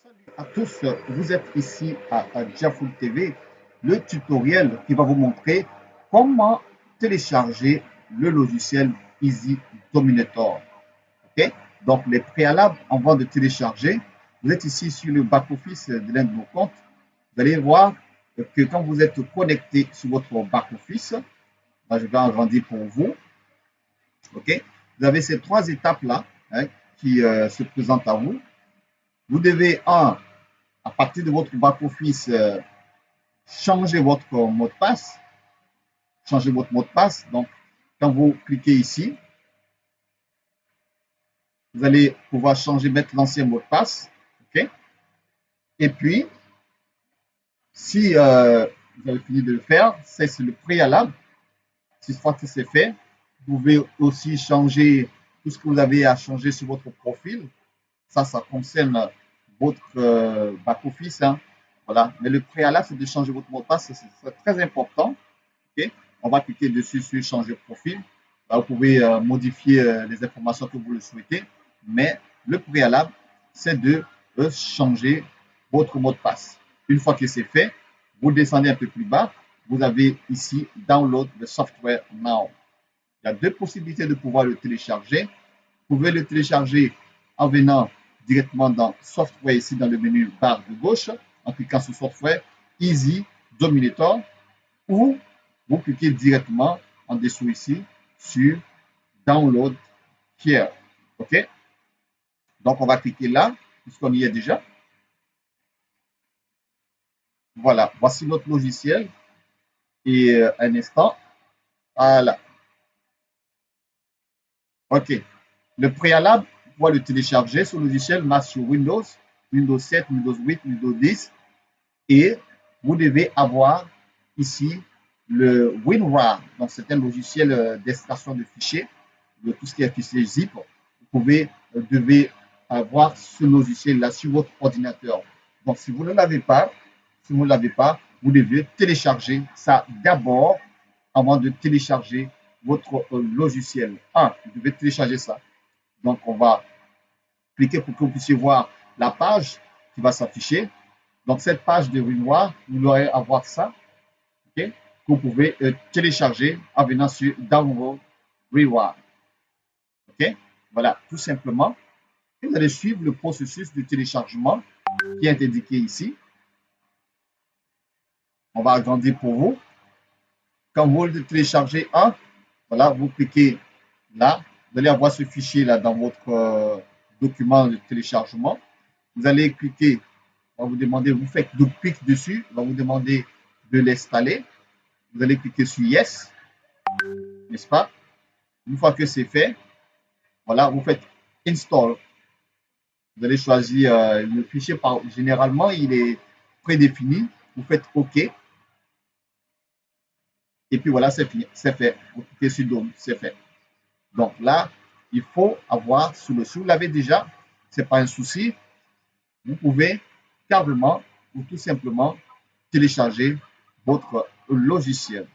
Salut à tous, vous êtes ici à Diafool TV, le tutoriel qui va vous montrer comment télécharger le logiciel Easy Dominator. Ok. Donc les préalables avant de télécharger, vous êtes ici sur le back-office de l'un de nos comptes. Vous allez voir que quand vous êtes connecté sur votre back-office, je vais agrandir pour vous. Ok. Vous avez ces trois étapes-là qui se présentent à vous. Vous devez, à partir de votre back-office, changer votre mot de passe. Changer votre mot de passe. Donc, quand vous cliquez ici, vous allez pouvoir changer, mettre l'ancien mot de passe. OK? Et puis, si vous avez fini de le faire, c'est le préalable. Si une fois que c'est fait, vous pouvez aussi changer tout ce que vous avez à changer sur votre profil. Ça concerne votre back-office. Voilà. Mais le préalable, c'est de changer votre mot de passe. C'est très important. Okay. On va cliquer dessus sur changer profil. Là, vous pouvez modifier les informations que vous le souhaitez. Mais le préalable, c'est de changer votre mot de passe. Une fois que c'est fait, vous descendez un peu plus bas. Vous avez ici Download the software now. Il y a deux possibilités de pouvoir le télécharger. Vous pouvez le télécharger en venant directement dans Software, ici dans le menu barre de gauche, en cliquant sur Software, Easy Dominator, ou vous cliquez directement en dessous ici sur Download Here. OK? Donc, on va cliquer là, puisqu'on y est déjà. Voilà, voici notre logiciel. Et un instant. Voilà. OK. Le préalable, pour pouvoir le télécharger, ce logiciel marche sur Windows, Windows 7, Windows 8, Windows 10. Et vous devez avoir ici le WinRAR. Donc, c'est un logiciel d'extraction de fichiers, de tout ce qui est fichier zip. Vous devez avoir ce logiciel-là sur votre ordinateur. Donc, si vous ne l'avez pas, vous devez télécharger ça d'abord avant de télécharger votre logiciel. Vous devez télécharger ça. Donc, on va cliquer pour que vous puissiez voir la page qui va s'afficher. Donc, cette page de WinRAR, vous devrez avoir ça, okay, que vous pouvez télécharger en venant sur Download WinRAR. OK? Voilà, tout simplement. Et vous allez suivre le processus de téléchargement qui est indiqué ici. On va agrandir pour vous. Quand vous le téléchargez voilà, vous cliquez là. Vous allez avoir ce fichier-là dans votre document de téléchargement. Vous allez cliquer, on va vous demander, vous faites double clic dessus, on va vous demander de l'installer. Vous allez cliquer sur Yes, n'est-ce pas? Une fois que c'est fait, voilà, vous faites Install. Vous allez choisir le fichier, généralement, il est prédéfini. Vous faites OK. Et puis voilà, c'est fini, c'est fait. Vous cliquez sur Done, c'est fait. Donc là, il faut avoir sous le sous. Vous l'avez déjà, ce n'est pas un souci. Vous pouvez carrément ou tout simplement télécharger votre logiciel.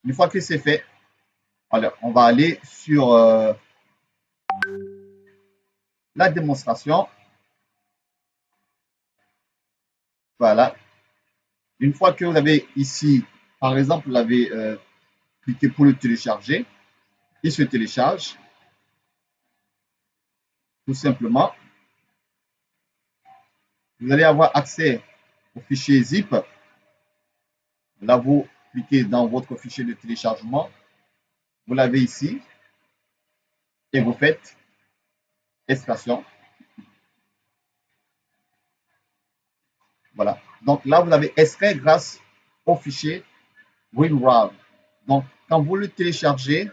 Une fois que c'est fait, alors on va aller sur la démonstration. Voilà. Une fois que vous avez ici, par exemple, vous avez cliqué pour le télécharger, il se télécharge tout simplement. Vous allez avoir accès au fichier zip. Là, vous cliquez dans votre fichier de téléchargement. Vous l'avez ici et vous faites extraction. Voilà. Donc là, vous avez extrait grâce au fichier WinRAR. Donc, quand vous le téléchargez,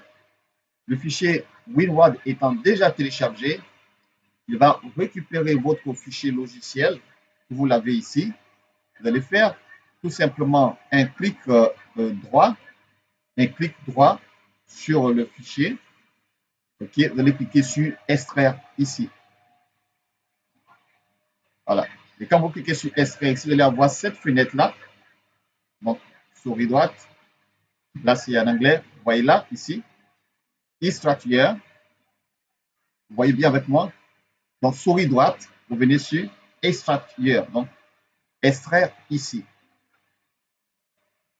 le fichier WinRAR étant déjà téléchargé, il va récupérer votre fichier logiciel. Vous l'avez ici. Vous allez faire tout simplement un clic droit sur le fichier. Okay. Vous allez cliquer sur extraire ici. Voilà. Et quand vous cliquez sur extraire ici, vous allez avoir cette fenêtre-là. Donc, souris droite. Là, c'est en anglais. Vous voyez là, ici. Extract here. Vous voyez bien avec moi. Donc, souris droite. Vous venez sur extract here, donc extraire ici.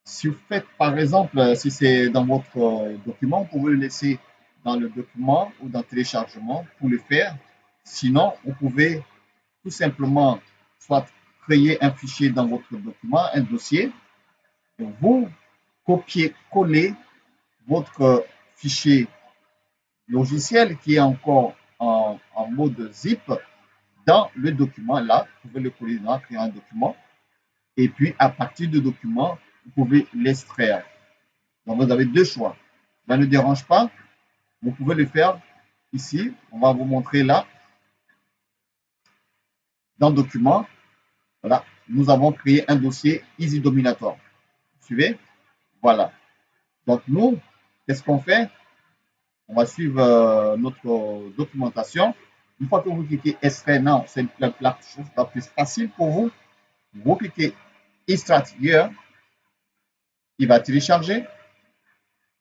Si vous faites, par exemple, si c'est dans votre document, vous pouvez le laisser dans le document ou dans le téléchargement pour le faire. Sinon, vous pouvez tout simplement soit créer un fichier dans votre document, un dossier, vous copiez-coller votre fichier logiciel qui est encore en mode zip dans le document. Là, vous pouvez le coller dans, créer un document. Et puis, à partir du document, vous pouvez l'extraire. Donc, vous avez deux choix. Ça ne dérange pas. Vous pouvez le faire ici. On va vous montrer là. Dans document, voilà, nous avons créé un dossier Easy Dominator. Vous suivez? Voilà. Donc, nous, qu'est-ce qu'on fait? On va suivre notre documentation. Une fois que vous cliquez Extraire Now, c'est la chose la plus facile pour vous. Vous cliquez Extract Here. Il va télécharger.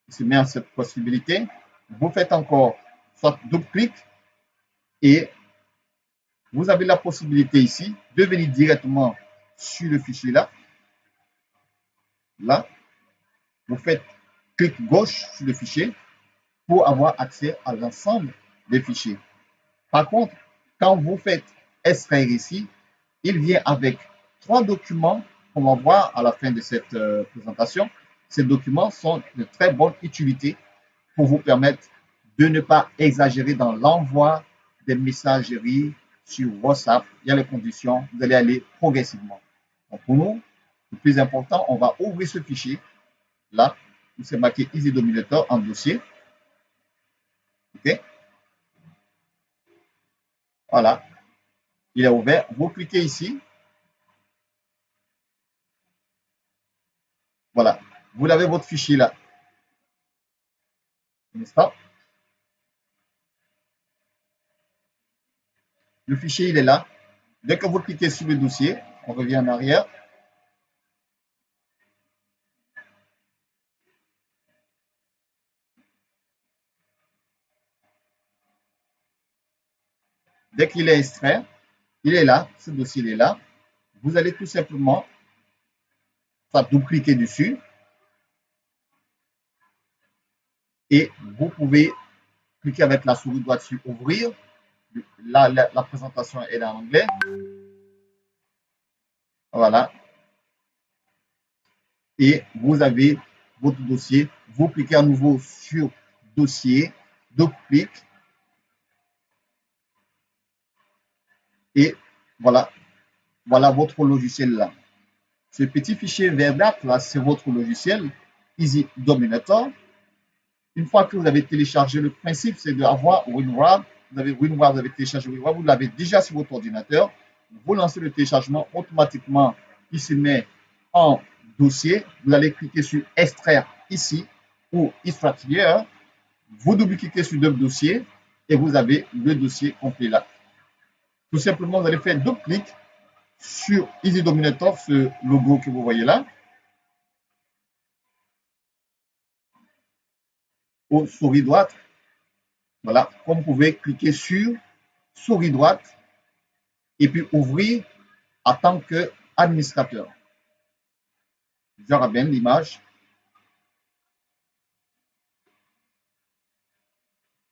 Il se met à cette possibilité. Vous faites encore soit double-clic et vous avez la possibilité ici de venir directement sur le fichier là. Là, vous faites clic gauche sur le fichier pour avoir accès à l'ensemble des fichiers. Par contre, quand vous faites extraire ici, il vient avec 3 documents qu'on va voir à la fin de cette présentation. Ces documents sont de très bonne utilité pour vous permettre de ne pas exagérer dans l'envoi des messageries sur WhatsApp. Il y a les conditions, vous allez aller progressivement. Donc pour nous, le plus important, on va ouvrir ce fichier là, où c'est marqué Easy Dominator en dossier. OK? Voilà, il est ouvert. Vous cliquez ici. Voilà, vous avez votre fichier là. N'est-ce pas? Le fichier, il est là. Dès que vous cliquez sur le dossier, on revient en arrière. Dès qu'il est extrait, il est là, ce dossier il est là. Vous allez tout simplement double-cliquer dessus et vous pouvez cliquer avec la souris droite sur ouvrir. Là, la présentation est en anglais. Voilà. Et vous avez votre dossier. Vous cliquez à nouveau sur dossier, double-clic. Et voilà, voilà votre logiciel là. Ce petit fichier verdâtre là, c'est votre logiciel Easy Dominator. Une fois que vous avez téléchargé, le principe c'est d'avoir WinRAR. Vous avez WinRAR, vous avez téléchargé WinRAR, vous l'avez déjà sur votre ordinateur. Vous lancez le téléchargement, automatiquement, il se met en dossier. Vous allez cliquer sur extraire ici ou extract here. Vous double-cliquez sur le dossier et vous avez le dossier complet là. Tout simplement, vous allez faire double-clic sur Easy Dominator, ce logo que vous voyez là. Au souris droite, voilà, comme vous pouvez cliquer sur souris droite et puis ouvrir en tant qu'administrateur. J'aurai bien l'image.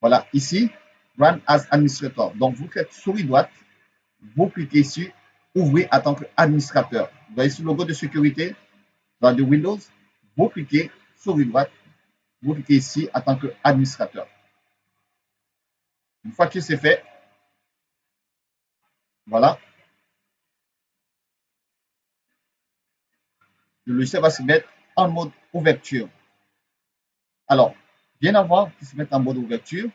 Voilà, ici, Run as Administrator. Donc, vous faites souris droite, vous cliquez sur ouvrir en tant qu'administrateur. Vous voyez ce logo de sécurité dans le Windows, vous cliquez souris droite, vous cliquez ici en tant qu'administrateur. Une fois que c'est fait, voilà, le logiciel va se mettre en mode ouverture. Alors, bien avant qu'il se mette en mode ouverture,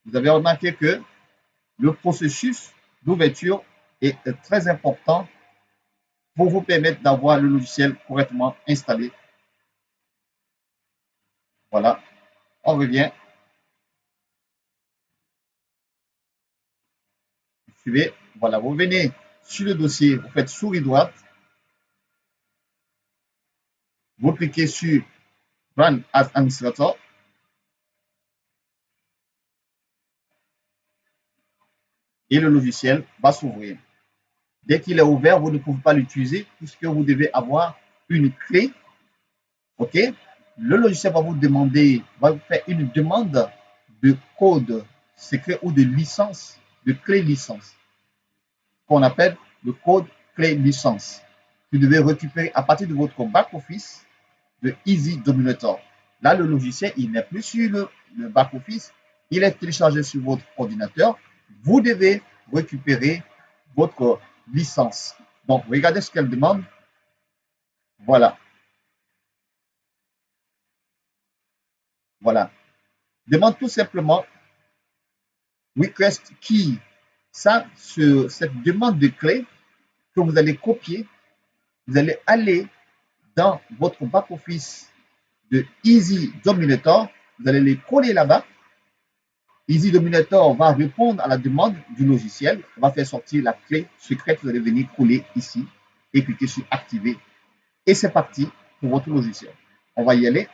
vous avez remarqué que le processus d'ouverture est très important pour vous permettre d'avoir le logiciel correctement installé. Voilà, on revient. Vous suivez, voilà, vous venez sur le dossier, vous faites souris droite, vous cliquez sur Run as Administrator. Et le logiciel va s'ouvrir. Dès qu'il est ouvert, vous ne pouvez pas l'utiliser puisque vous devez avoir une clé. OK? Le logiciel va vous demander, va vous faire une demande de code secret ou de licence, de clé licence, qu'on appelle le code clé licence. Vous devez récupérer à partir de votre back-office de Easy Dominator. Là, le logiciel, il n'est plus sur le back-office, il est téléchargé sur votre ordinateur. Vous devez récupérer votre licence. Donc, regardez ce qu'elle demande. Voilà. Voilà. Demande tout simplement request key. Ça, cette demande de clé que vous allez copier, vous allez aller dans votre back-office de Easy Dominator, vous allez les coller là-bas. Easy Dominator va répondre à la demande du logiciel, va faire sortir la clé secrète, vous allez venir coller ici et cliquer sur activer. Et c'est parti pour votre logiciel. On va y aller.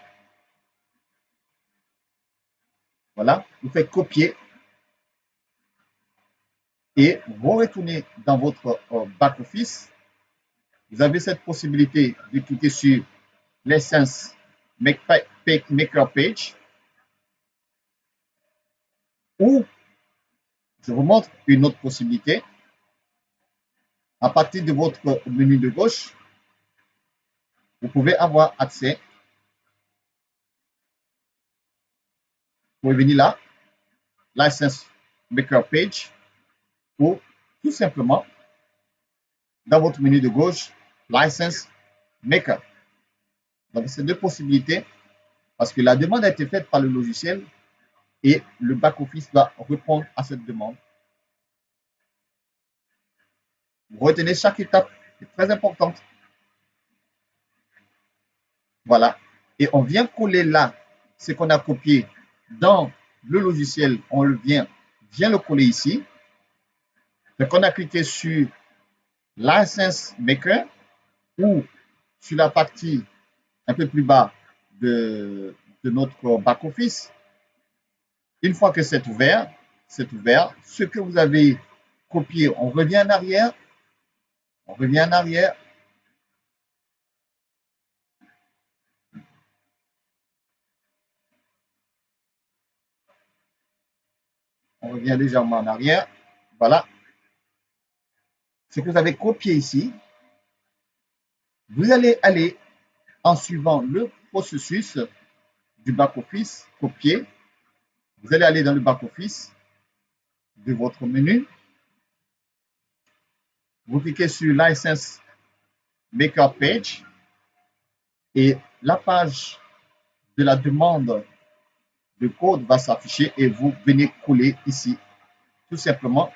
Voilà, vous faites copier et vous retournez dans votre back-office. Vous avez cette possibilité de cliquer sur License Maker Page ou je vous montre une autre possibilité. À partir de votre menu de gauche, vous pouvez avoir accès. Vous pouvez venir là, License Maker Page, ou tout simplement dans votre menu de gauche, License Maker. Donc, c'est deux possibilités parce que la demande a été faite par le logiciel et le back-office doit répondre à cette demande. Vous retenez chaque étape, c'est très importante. Voilà. Et on vient coller là ce qu'on a copié dans le logiciel. On le vient le coller ici. Donc, on a cliqué sur License Maker ou sur la partie un peu plus bas de notre back-office. Une fois que c'est ouvert, ce que vous avez copié, on revient en arrière. On revient en arrière. On revient légèrement en arrière. Voilà. Ce que vous avez copié ici, vous allez aller en suivant le processus du back-office, copier. Vous allez aller dans le back-office de votre menu. Vous cliquez sur License Maker Page et la page de la demande de code va s'afficher et vous venez coller ici tout simplement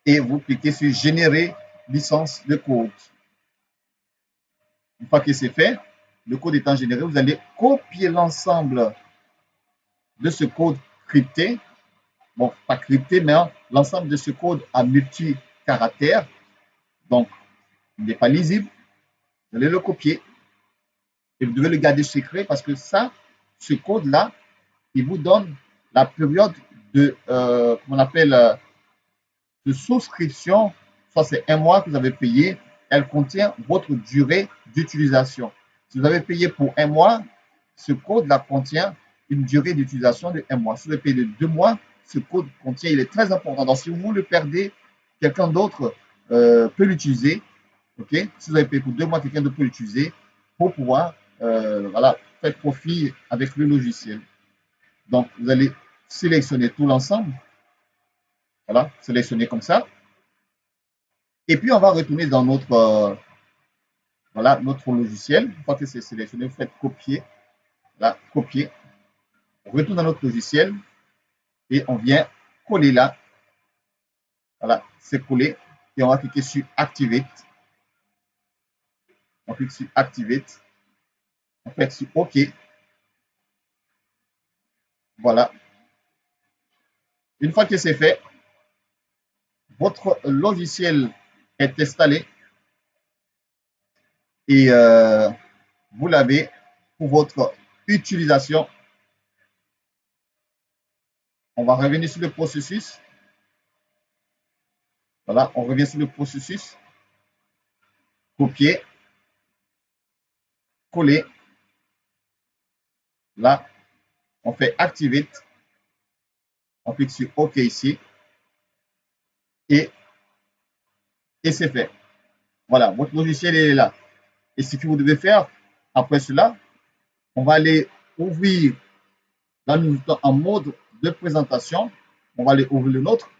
et vous cliquez sur Générer licence de code. Une fois que c'est fait, le code étant généré, vous allez copier l'ensemble de ce code crypté. Bon, pas crypté, mais l'ensemble de ce code à multi-caractères. Donc, il n'est pas lisible. Vous allez le copier et vous devez le garder secret parce que ça, ce code-là, il vous donne la période de, comment on appelle, de souscription. Soit c'est un mois que vous avez payé, elle contient votre durée d'utilisation. Si vous avez payé pour un mois, ce code-là contient une durée d'utilisation de un mois. Si vous avez payé de 2 mois, ce code contient, il est très important. Donc, si vous le perdez, quelqu'un d'autre peut l'utiliser. Okay? Si vous avez payé pour 2 mois, quelqu'un d'autre peut l'utiliser pour pouvoir voilà, faire profit avec le logiciel. Donc, vous allez sélectionner tout l'ensemble. Voilà, sélectionner comme ça. Et puis, on va retourner dans notre, voilà, notre logiciel. Une fois que c'est sélectionné, vous faites copier. Là, copier. On retourne dans notre logiciel et on vient coller là. Voilà, c'est collé. Et on va cliquer sur Activate. On clique sur Activate. On fait sur OK. Voilà. Une fois que c'est fait, votre logiciel est installé et vous l'avez pour votre utilisation. On va revenir sur le processus. Voilà, on revient sur le processus. copier, coller. Là, on fait Activate. On clique sur OK ici. Et c'est fait. Voilà, votre logiciel est là. Et ce que vous devez faire, après cela, on va aller ouvrir, là nous sommes en mode de présentation. On va aller ouvrir le nôtre.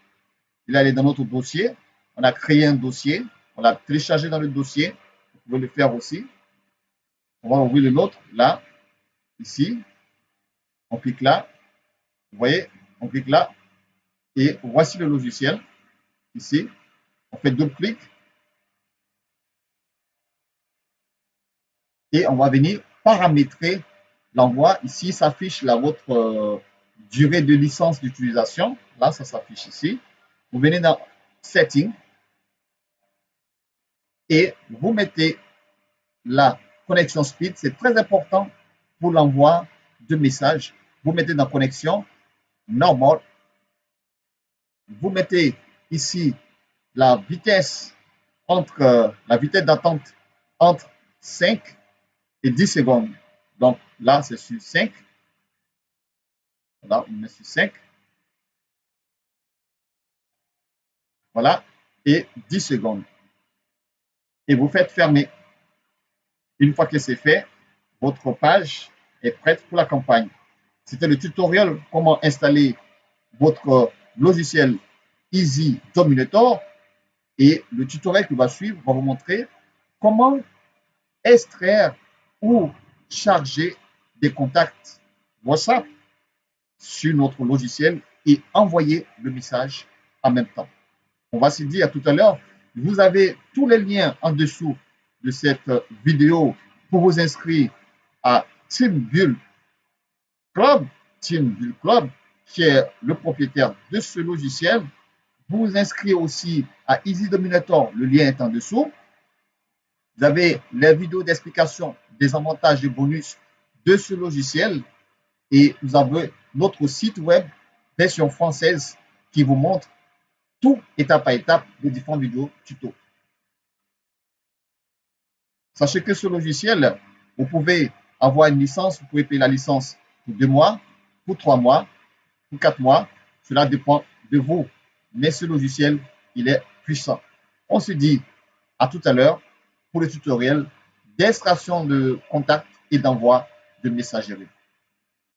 Il est allé dans notre dossier. On a créé un dossier. On l'a téléchargé dans le dossier. Vous pouvez le faire aussi. On va ouvrir le nôtre, là, ici. On clique là. Vous voyez, on clique là. Et voici le logiciel. Ici. On fait double clic. Et on va venir paramétrer l'envoi. Ici, s'affiche votre durée de licence d'utilisation. Là, ça s'affiche ici. Vous venez dans Setting et vous mettez la connexion speed. C'est très important pour l'envoi de messages. Vous mettez dans Connexion Normal. Vous mettez ici la vitesse la vitesse d'attente entre 5 et 10 secondes. Donc là, c'est sur 5. Voilà, on met sur 5. Voilà, et 10 secondes. Et vous faites fermer. Une fois que c'est fait, votre page est prête pour la campagne. C'était le tutoriel comment installer votre logiciel Easy Dominator. Et le tutoriel qui va suivre va vous montrer comment extraire ou charger des contacts WhatsApp sur notre logiciel et envoyer le message en même temps. On va se dire à tout à l'heure. Vous avez tous les liens en dessous de cette vidéo pour vous inscrire à TeamBuild Club. TeamBuild Club, qui est le propriétaire de ce logiciel. Vous vous inscrivez aussi à Easy Dominator, le lien est en dessous. Vous avez les vidéos d'explication des avantages et bonus de ce logiciel. Et vous avez notre site web version française qui vous montre tout étape à étape de différentes vidéos tuto. Sachez que ce logiciel, vous pouvez avoir une licence, vous pouvez payer la licence pour 2 mois, pour 3 mois, pour 4 mois. Cela dépend de vous. Mais ce logiciel, il est puissant. On se dit à tout à l'heure pour le tutoriel d'extraction de contacts et d'envoi de messagerie.